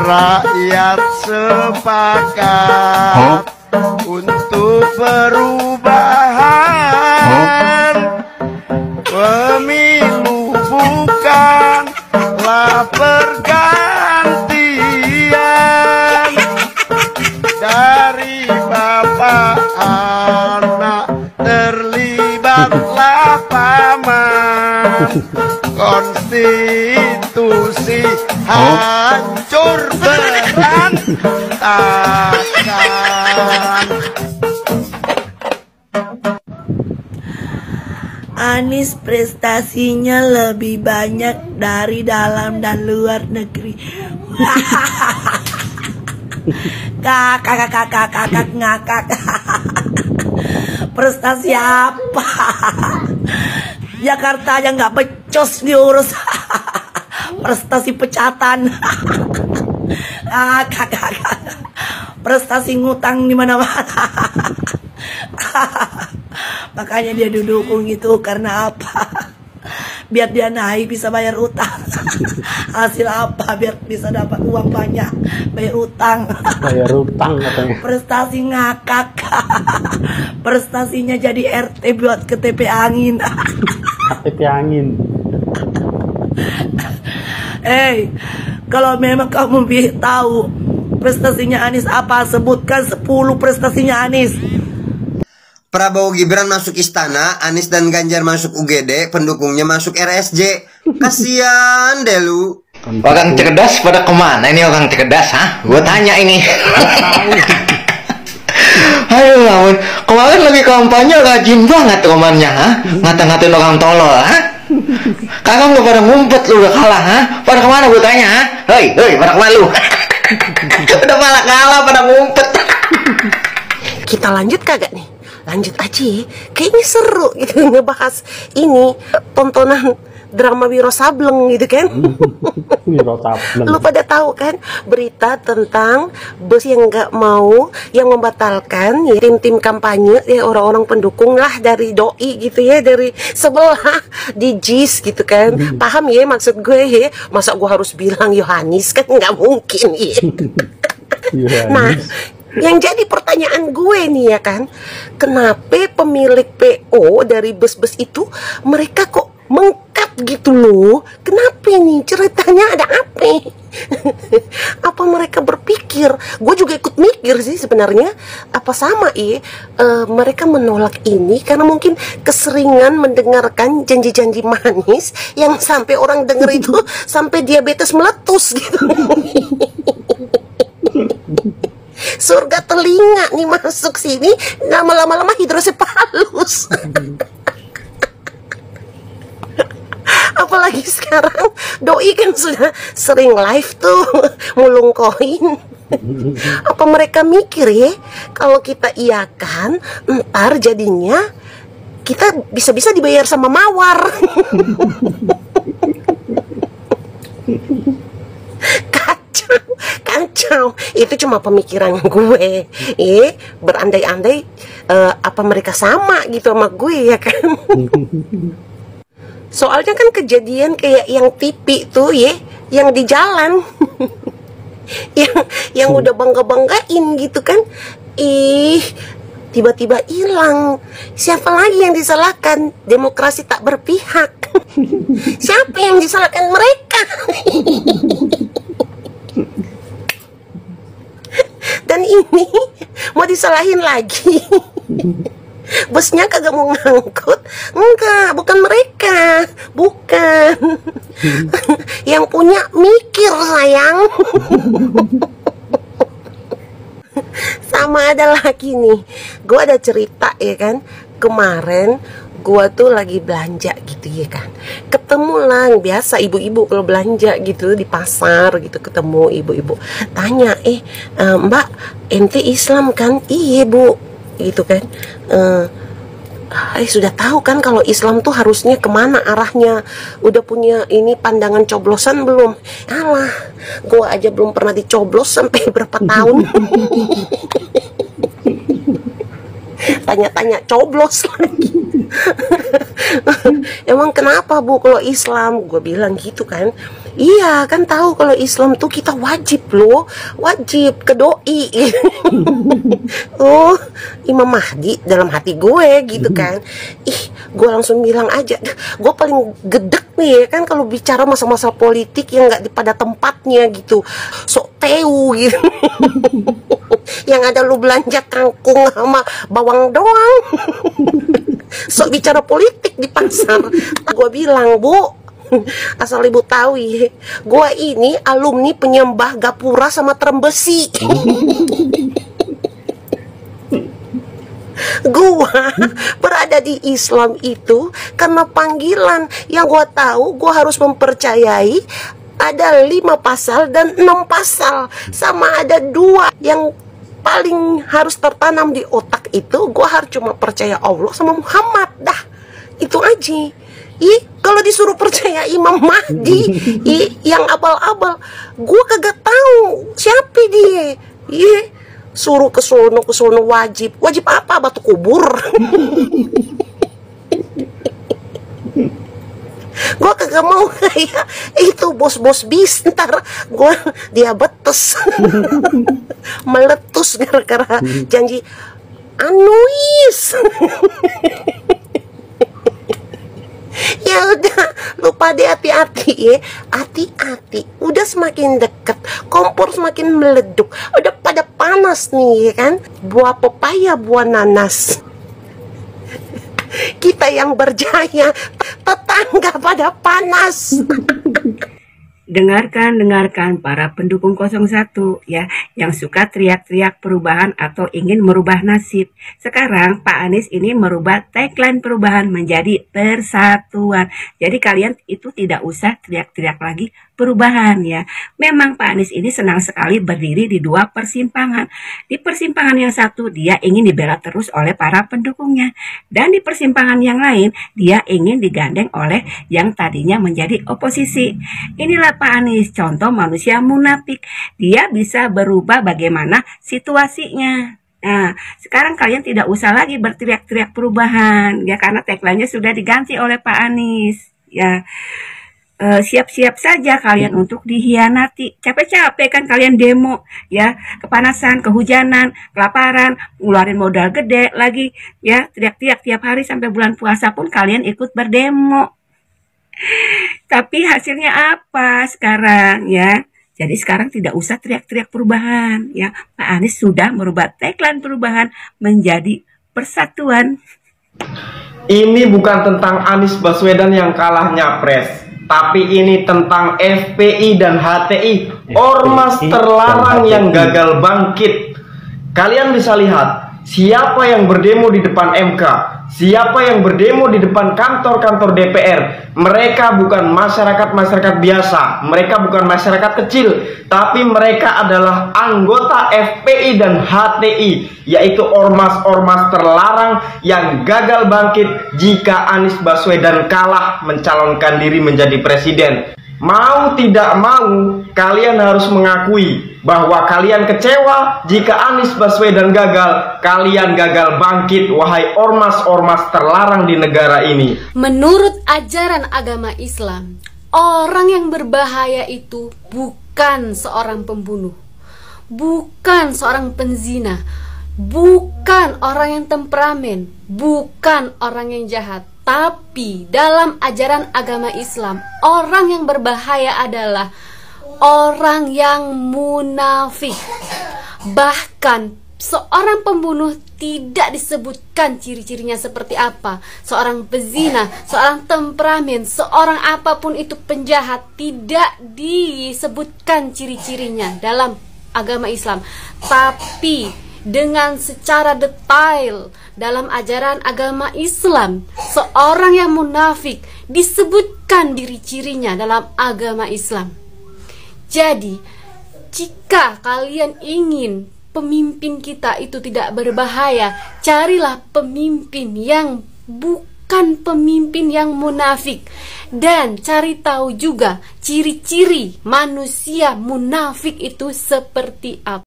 Rakyat sepakat untuk perubahan. Pemilu bukanlah pergantian dari bapak anak, terlibatlah paman. Konstitusi hancur berantakan. Anies prestasinya lebih banyak dari dalam dan luar negeri. Kakak ngakak. Prestasi apa? Jakarta aja nggak becus diurus. Prestasi pecatan. Prestasi ngutang di mana-mana. Makanya dia didukung gitu, karena apa? Biar dia naik bisa bayar utang. Hasil apa? Biar bisa dapat uang banyak, bayar utang. Bayar utang katanya. Prestasi ngakak. Prestasinya jadi RT buat KTP angin. KTP angin. Kalau memang kamu tahu prestasinya Anies apa, sebutkan 10 prestasinya Anies. Prabowo Gibran masuk istana, Anies dan Ganjar masuk UGD, pendukungnya masuk RSJ. Kasian deh lu. Orang cerdas pada kemana ini orang cerdas, ha? Gue tanya ini. Ayo lawan, kemarin lagi kampanye rajin banget romannya, ha? Ngata-ngatain orang tolol, ha? Kakak udah pada ngumpet lu, udah kalah, ha? Pada kemana gue tanya, ha? Hei, pada kemana lu? Udah malah kalah pada ngumpet. Kita lanjut kagak nih? Lanjut aja ya. Kayaknya seru gitu ngebahas ini tontonan drama Wiro Sableng gitu kan. Wiro Sableng. Lu pada tahu kan berita tentang bus yang nggak mau, yang membatalkan ya, tim-tim kampanye ya, orang-orang pendukung lah dari doi gitu ya, dari sebelah di JIS gitu kan. Paham ya maksud gue ya? Masa gue harus bilang Yohanis, kan nggak mungkin ya. Nah, yang jadi pertanyaan gue nih ya kan, kenapa pemilik PO dari bus-bus itu mereka kok mengkat gitu loh? Kenapa nih, ceritanya ada apa? Apa mereka berpikir? Gue juga ikut mikir sih sebenarnya. Apa sama mereka menolak ini karena mungkin keseringan mendengarkan janji-janji manis yang sampai orang denger itu sampai diabetes meletus gitu. Surga telinga nih masuk sini, lama-lama hidrosepalus. Apalagi sekarang doi kan sudah sering live tuh mulung koin. Apa mereka mikir ya, kalau kita iakan ntar jadinya kita bisa-bisa dibayar sama mawar. Kacau, itu cuma pemikiran gue. Berandai-andai apa mereka sama gitu sama gue ya kan. Soalnya kan kejadian kayak yang TV tuh ya, yang di jalan. yang udah bangga-banggain gitu kan. Tiba-tiba hilang. Siapa lagi yang disalahkan? Demokrasi tak berpihak. Siapa yang disalahkan? Mereka. Dan ini mau disalahin lagi. Busnya kagak mau ngangkut. Enggak, bukan mereka. Bukan. Yang punya mikir sayang. Sama ada lagi nih, gue ada cerita ya kan. Kemarin gue tuh lagi belanja gitu ya kan, ketemu lah biasa ibu-ibu kalau belanja gitu di pasar gitu, ketemu ibu-ibu tanya, mbak ente Islam kan? Iya bu, gitu kan. Sudah tahu kan kalau Islam tuh harusnya kemana arahnya? Udah punya ini pandangan coblosan belum? Alah, gue aja belum pernah dicoblos sampai berapa tahun. Tanya-tanya coblos lagi. Emang kenapa Bu kalau Islam? Gue bilang gitu kan. Iya kan tahu kalau Islam tuh kita wajib loh, wajib ke doi. Oh, Imam Mahdi dalam hati gue gitu kan. Ih, gue langsung bilang aja, gue paling gedek nih ya kan kalau bicara masa-masa politik yang nggak pada tempatnya gitu, sok teu gitu. Yang ada lu belanja kangkung sama bawang doang. Sok bicara politik di pasar. Gue bilang, Bu, asal ibu tahu ya, gue ini alumni penyembah gapura sama trembesi. Gue berada di Islam itu karena panggilan. Yang gue tahu, gue harus mempercayai ada 5 pasal dan 6 pasal, sama ada 2 yang paling harus tertanam di otak itu. Gue harus cuma percaya Allah sama Muhammad, dah itu aja. Kalau disuruh percaya Imam Mahdi, yang abal-abal, gue kagak tahu siapa dia. Suruh ke sono wajib apa? Batu kubur. Gue kagak mau kayak itu bos-bos bis, ntar gue diabetes. Meletus gara-gara janji anuis. Ya udah, lupa deh, hati-hati ya, hati-hati. Udah semakin deket, kompor semakin meleduk, udah pada panas nih ya kan. Buah pepaya, buah nanas. Kita yang berjaya, tetangga pada panas. Dengarkan para pendukung 01 ya, yang suka teriak-teriak perubahan atau ingin merubah nasib. Sekarang Pak Anies ini merubah tagline perubahan menjadi persatuan. Jadi kalian itu tidak usah teriak-teriak lagi perubahan ya. Memang Pak Anies ini senang sekali berdiri di 2 persimpangan. Di persimpangan yang satu dia ingin dibela terus oleh para pendukungnya, dan di persimpangan yang lain dia ingin digandeng oleh yang tadinya menjadi oposisi. Inilah Pak Anies, contoh manusia munafik. Dia bisa berubah bagaimana situasinya. Nah, sekarang kalian tidak usah lagi berteriak-teriak perubahan ya, karena tagline-nya sudah diganti oleh Pak Anies ya. Siap-siap saja kalian untuk dihianati. Capek-capek kan kalian demo ya, kepanasan, kehujanan, kelaparan, ngeluarin modal gede lagi ya, teriak-teriak tiap hari sampai bulan puasa pun kalian ikut berdemo. Tapi hasilnya apa sekarang ya? Jadi sekarang tidak usah teriak-teriak perubahan ya. Pak Anies sudah merubah tagline perubahan menjadi persatuan. Ini bukan tentang Anies Baswedan yang kalah nyapres, tapi ini tentang FPI dan HTI, ormas terlarang yang gagal bangkit. Kalian bisa lihat siapa yang berdemo di depan MK, siapa yang berdemo di depan kantor-kantor DPR. Mereka bukan masyarakat biasa, mereka bukan masyarakat kecil, tapi mereka adalah anggota FPI dan HTI, yaitu ormas-ormas terlarang yang gagal bangkit jika Anies Baswedan kalah mencalonkan diri menjadi presiden. Mau tidak mau, kalian harus mengakui bahwa kalian kecewa jika Anies Baswedan gagal. Kalian gagal bangkit, wahai ormas-ormas terlarang di negara ini. Menurut ajaran agama Islam, orang yang berbahaya itu bukan seorang pembunuh, bukan seorang penzina, bukan orang yang temperamen, bukan orang yang jahat. Tapi dalam ajaran agama Islam, orang yang berbahaya adalah orang yang munafik. Bahkan seorang pembunuh tidak disebutkan ciri-cirinya seperti apa. Seorang pezina, seorang temperamen, seorang apapun itu penjahat, tidak disebutkan ciri-cirinya dalam agama Islam. Tapi dengan secara detail dalam ajaran agama Islam, seorang yang munafik disebutkan ciri-cirinya dalam agama Islam. Jadi, jika kalian ingin pemimpin kita itu tidak berbahaya, carilah pemimpin yang bukan pemimpin yang munafik. Dan cari tahu juga ciri-ciri manusia munafik itu seperti apa.